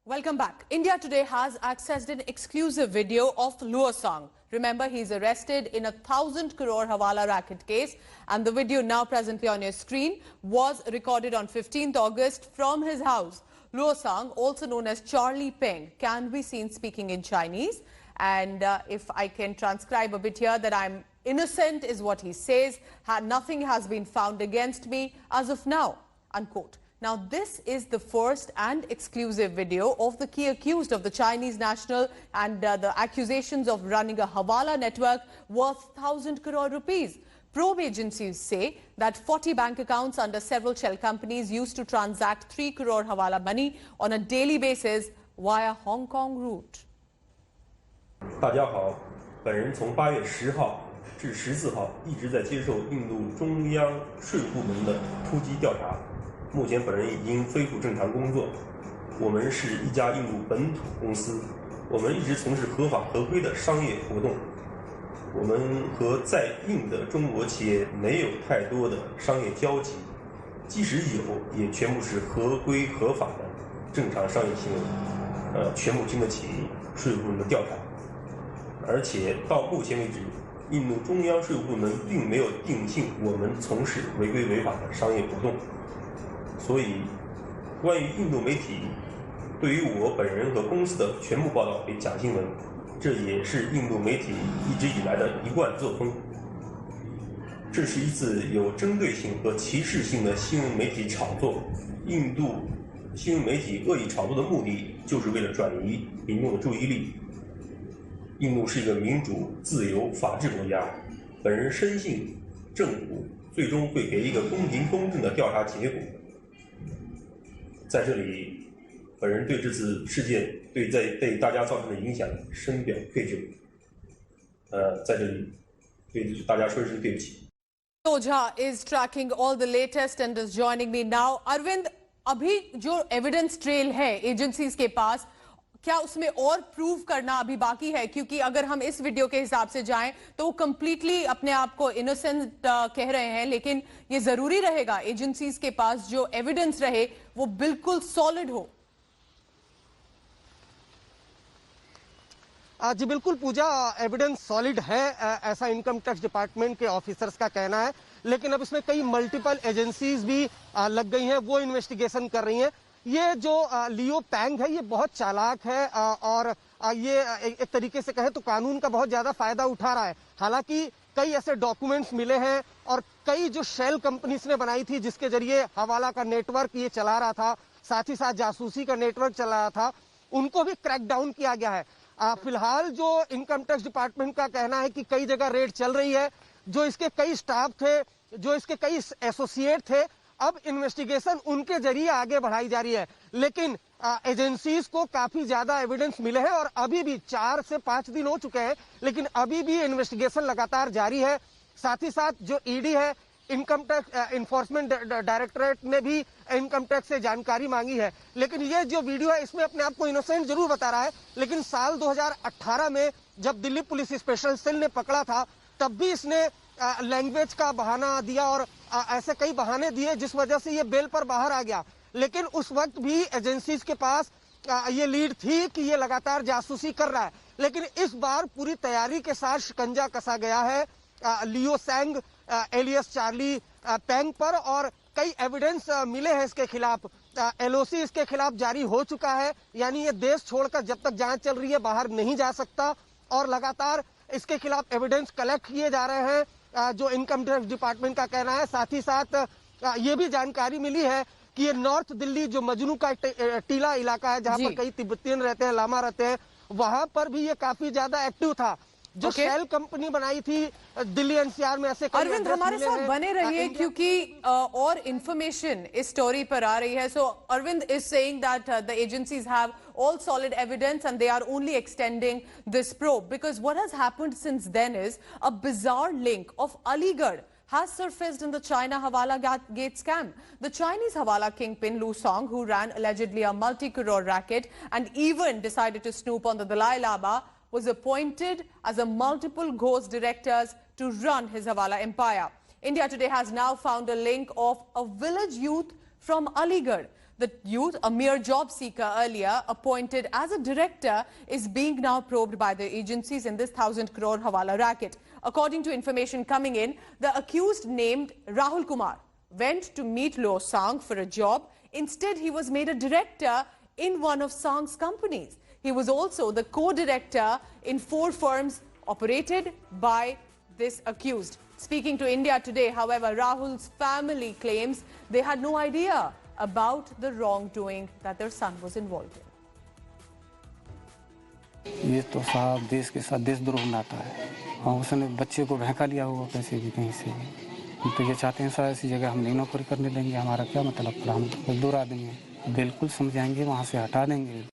Welcome back. India today has accessed an exclusive video of Luo Song. Remember, he's arrested in a 1,000 crore Hawala racket case, and the video now presently on your screen was recorded on 15th August from his house. Luo Song, also known as Charlie Peng, can be seen speaking in Chinese. And if I can transcribe a bit here, that I'm innocent is what he says. Nothing has been found against me as of now, unquote. Now, this is the first and exclusive video of the key accused of the Chinese national and the accusations of running a Hawala network worth 1,000 crore rupees. Probe agencies say that 40 bank accounts under several shell companies used to transact 3 crore Hawala money on a daily basis via Hong Kong route. 大家好，本人从8月10号至14号一直在接受印度中央税务部门的突击调查。 目前本人已经恢复正常工作。我们是一家印度本土公司，我们一直从事合法合规的商业活动。我们和在印的中国企业没有太多的商业交集，即使有，也全部是合规合法的正常商业行为，全部经得起税务部门的调查。而且到目前为止，印度中央税务部门并没有定性我们从事违规违法的商业活动。 所以，关于印度媒体对于我本人和公司的全部报道为假新闻，这也是印度媒体一直以来的一贯作风。这是一次有针对性和歧视性的新闻媒体炒作。印度新闻媒体恶意炒作的目的，就是为了转移民众的注意力。印度是一个民主、自由、法治国家，本人深信政府最终会给一个公平公正的调查结果。 在这里，本人对这次事件对大家造成的影响深表愧疚。在这里对大家说一声对不起。Ojha is tracking all the latest and is joining me now. Arvind, अभी जो evidence trail है agencies के पास, क्या उसमें और prove करना अभी बाकी है? क्योंकि अगर हम इस वीडियो के हिसाब से जाएं तो वो कंप्लीटली अपने आप को इनोसेंट कह रहे हैं, लेकिन ये जरूरी रहेगा एजेंसीज के पास जो एविडेंस रहे वो बिल्कुल सॉलिड हो। जी बिल्कुल पूजा, एविडेंस सॉलिड है ऐसा इनकम टैक्स डिपार्टमेंट के ऑफिसर्स का कहना है, लेकिन अब इसमें कई मल्टीपल एजेंसीज भी लग गई हैं, वो इन्वेस्टिगेशन कर रही हैं। ये जो लियो पेंग है ये बहुत चालाक है और ये एक तरीके से कहे तो कानून का बहुत ज्यादा फायदा उठा रहा है। हालांकि कई ऐसे डॉक्यूमेंट्स मिले हैं और कई जो शेल कंपनीज ने बनाई थी जिसके जरिए हवाला का नेटवर्क ये चला रहा था, साथ ही साथ जासूसी का नेटवर्क चला रहा था, उनको भी क्रैक डाउन किया गया है। फिलहाल जो इनकम टैक्स डिपार्टमेंट का कहना है कि कई जगह रेड चल रही है, जो इसके कई स्टाफ थे, जो इसके कई एसोसिएट थे, अब इन्वेस्टिगेशन उनके जरिए आगे बढ़ाई जा रही है। लेकिन एजेंसीज को काफी ज्यादा एविडेंस मिले हैं और अभी भी 4 से 5 दिन हो चुके हैं, लेकिन अभी भी इन्वेस्टिगेशन लगातार जारी है। साथ ही साथ जो ईडी है, इनकम टैक्स इन्फोर्समेंट डायरेक्टरेट ने भी इनकम टैक्स से जानकारी मांगी है। लेकिन ये जो वीडियो है इसमें अपने आप को इनोसेंट जरूर बता रहा है, लेकिन साल 2018 में जब दिल्ली पुलिस स्पेशल सेल ने पकड़ा था तब भी इसने लैंग्वेज का बहाना दिया और ऐसे कई बहाने दिए जिस वजह से ये बेल पर बाहर आ गया। लेकिन उस वक्त भी एजेंसीज के पास ये लीड थी कि ये लगातार जासूसी कर रहा है। लेकिन इस बार पूरी तैयारी के साथ शिकंजा कसा गया है लियो सैंग एलियस चार्ली पेंग पर और कई एविडेंस मिले हैं इसके खिलाफ। एलओसी इसके खिलाफ जारी हो चुका है, यानी ये देश छोड़कर जब तक जांच चल रही है बाहर नहीं जा सकता और लगातार इसके खिलाफ एविडेंस कलेक्ट किए जा रहे हैं, जो इनकम टैक्स डिपार्टमेंट का कहना है। साथ ही साथ ये भी जानकारी मिली है कि ये नॉर्थ दिल्ली जो मजनू का टीला इलाका है जहां पर कई तिब्बतियन रहते हैं, लामा रहते हैं, वहां पर भी ये काफी ज्यादा एक्टिव था। जो शेल कंपनी बनाई थी दिल्ली एनसीआर में ऐसे अरविंद हमारे साथ बने रहिए क्योंकि और इंफॉर्मेशन इस स्टोरी पर आ रही है। So Arvind is saying that the agencies have all solid evidence and they are only extending this probe because what has happened since then is a bizarre link of Aligarh has surfaced in the China Hawala Gate scam. The Chinese Hawala kingpin Luo Song, who ran allegedly a multi-crore racket and even decided to snoop on the Dalai Lama, was appointed as a multiple ghost directors to run his Hawala empire. India today has now found a link of a village youth from Aligarh The youth, a mere job seeker earlier appointed as a director, is being now probed by the agencies in this 1,000 crore Hawala racket. According to information coming in, the accused, named Rahul Kumar, went to meet Luo Sang for a job. Instead, he was made a director in one of Sang's companies. He was also the co-director in 4 firms operated by this accused. Speaking to India Today, however, Rahul's family claims they had no idea about the wrongdoing that their son was involved in. ये तो साहब देश के साथ देशद्रोह नाता है और उसने बच्चे को बहका लिया होगा पैसे भी कहीं से हम तो ये चाहते हैं सर ऐसी जगह हम नहीं नौकरी करने देंगे हमारा क्या मतलब पड़ा हम मजदूर आदमी हैं बिल्कुल समझाएंगे वहाँ से हटा देंगे.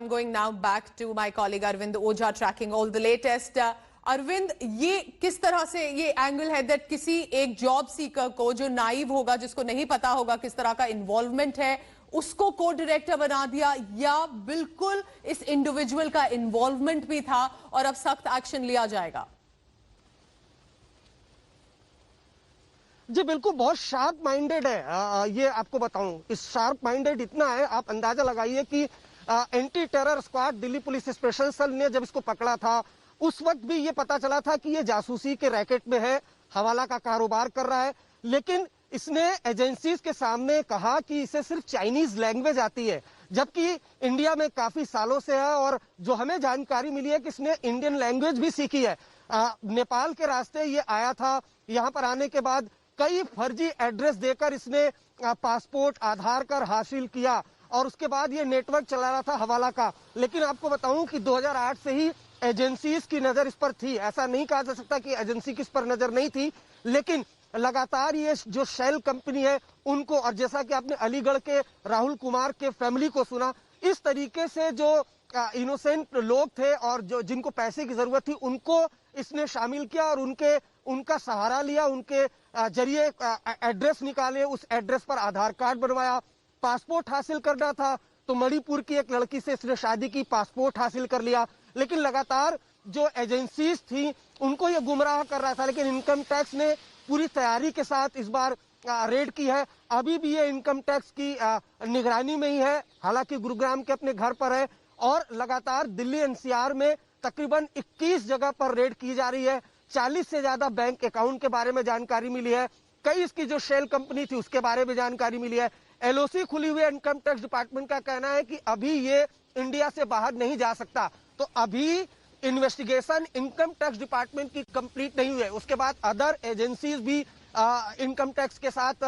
I'm going now back to my colleague Arvind Ojha tracking all the latest. Arvind, ये किस तरह से ये एंगल है that किसी एक जॉब सीकर को जो नाइव होगा जिसको नहीं पता होगा किस तरह का इन्वॉल्वमेंट है उसको को डायरेक्टर बना दिया या बिल्कुल इस इंडिविजुअल का इन्वॉल्वमेंट भी था और अब सख्त एक्शन लिया जाएगा? जी बिल्कुल, बहुत शार्प माइंडेड है ये आपको बताऊं. इस शार्प माइंडेड इतना है आप अंदाजा लगाइए कि anti terror squad Delhi police special cell ने जब इसको पकड़ा था उस वक्त भी ये पता चला था कि ये जासूसी के रैकेट में है, हवाला का कारोबार कर रहा है. लेकिन इसने एजेंसीज के सामने कहा कि इसे सिर्फ चाइनीज लैंग्वेज आती है, जबकि इंडिया में काफी सालों से है और जो हमें जानकारी मिली है कि इसने इंडियन लैंग्वेज भी सीखी है. नेपाल के रास्ते ये आया था. यहाँ पर आने के बाद कई फर्जी एड्रेस देकर इसने पासपोर्ट, आधार कार्ड हासिल किया और उसके बाद ये नेटवर्क चला रहा था हवाला का. लेकिन आपको बताऊं कि 2008 से ही एजेंसीज की नजर इस पर थी. ऐसा नहीं कहा जा सकता कि एजेंसी की इस पर नजर नहीं थी, लेकिन लगातार ये जो शेल कंपनी है उनको, और जैसा कि आपने अलीगढ़ के राहुल कुमार के फैमिली को सुना, इस तरीके से जो इनोसेंट लोग थे और जो जिनको पैसे की जरूरत थी उनको इसने शामिल किया और उनका सहारा लिया, उनके जरिए एड्रेस निकाले, उस एड्रेस पर आधार कार्ड बनवाया. पासपोर्ट हासिल करना था तो मणिपुर की एक लड़की से इसने शादी की, पासपोर्ट हासिल कर लिया. लेकिन लगातार जो एजेंसीज थी उनको ये गुमराह कर रहा था. लेकिन इनकम टैक्स ने पूरी तैयारी के साथ इस बार रेड की है. अभी भी ये इनकम टैक्स की निगरानी में ही है, हालांकि गुरुग्राम के अपने घर पर है और लगातार दिल्ली एनसीआर में तकरीबन 21 जगह पर रेड की जा रही है. 40 से ज्यादा बैंक अकाउंट के बारे में जानकारी मिली है. कई इसकी जो शेल कंपनी थी उसके बारे में जानकारी मिली है. एलओसी खुली हुई इनकम टैक्स डिपार्टमेंट का कहना है कि अभी ये इंडिया से बाहर नहीं जा सकता. तो अभी इन्वेस्टिगेशन इनकम टैक्स डिपार्टमेंट की कंप्लीट नहीं हुई है. उसके बाद अदर एजेंसीज भी इनकम टैक्स के साथ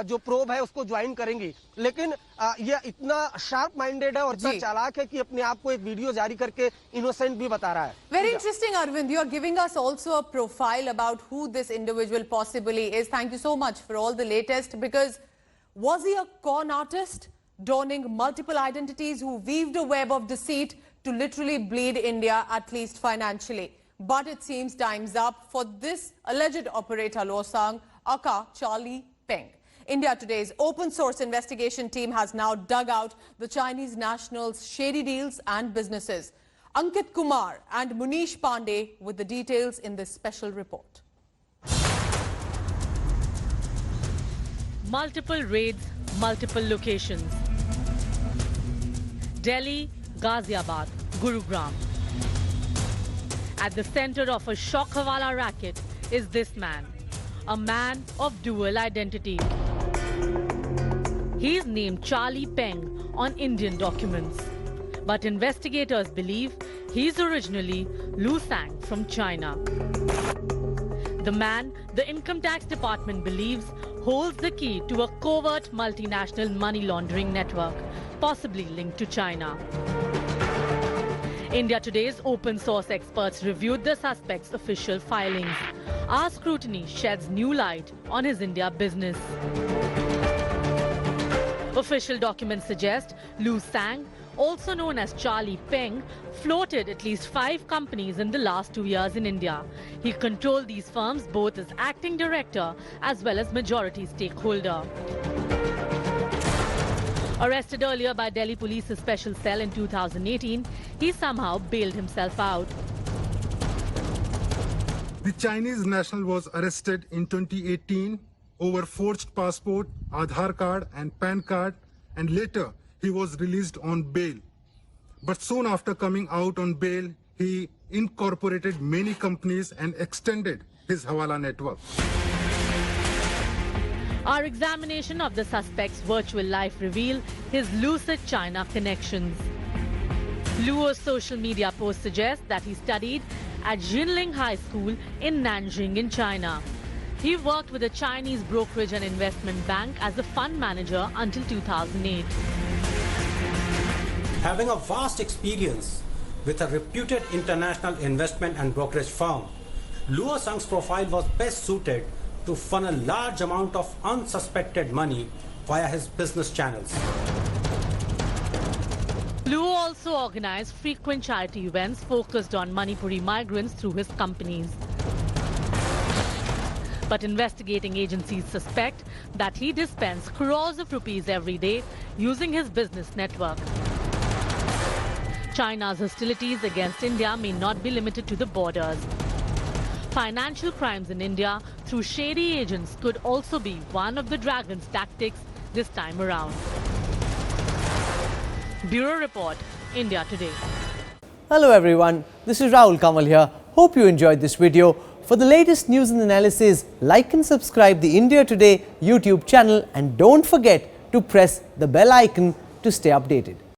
जो प्रोब है उसको ज्वाइन करेंगी. लेकिन ये इतना शार्प माइंडेड है और इतना चालाक है कि अपने आप को एक वीडियो जारी करके इनोसेंट भी बता रहा है. Very interesting, Arvind. You are giving us also a profile about who this individual possibly is. Thank you so much for all the latest. Because was he a con artist donning multiple identities who weaved a web of deceit to literally bleed India, at least financially? But it seems time's up for this alleged operator Luo Sang, aka Charlie Peng. India Today's open source investigation team has now dug out the Chinese nationals' shady deals and businesses. Ankit Kumar and Munish Pandey with the details in this special report. Multiple raids, multiple locations. Delhi, Ghaziabad, Gurugram. At the center of a shock hawala racket is this man, a man of dual identity. He is named Charlie Peng on Indian documents, but investigators believe he is originally Luo Sang from China. The man the income tax department believes holds the key to a covert multinational money laundering network, possibly linked to China. India Today's open source experts reviewed the suspect's official filings. Our scrutiny sheds new light on his India business. Official documents suggest Luo Sang, also known as Charlie Peng, floated at least 5 companies in the last 2 years in India. He controlled these firms both as acting director as well as majority stakeholder. Arrested earlier by Delhi Police's special cell in 2018, he somehow bailed himself out. The Chinese national was arrested in 2018 over forged passport, Aadhaar card and PAN card and later he was released on bail. But soon after coming out on bail, he incorporated many companies and extended his Hawala network. Our examination of the suspect's virtual life revealed his lucid China connections. Luo's social media post suggests that he studied at Jinling High School in Nanjing in China. He worked with a Chinese brokerage and investment bank as a fund manager until 2008. Having a vast experience with a reputed international investment and brokerage firm, Luo Sang's profile was best suited to funnel large amount of unsuspected money via his business channels. Luo also organized frequent charity events focused on Manipuri migrants through his companies. But investigating agencies suspect that he dispensed crores of rupees every day using his business network. China's hostilities against India may not be limited to the borders. Financial crimes in India through shady agents could also be one of the dragon's tactics this time around. Bureau Report, India Today. Hello everyone, this is Rahul Kamal here. Hope you enjoyed this video. For the latest news and analysis, like and subscribe the India Today YouTube channel and don't forget to press the bell icon to stay updated.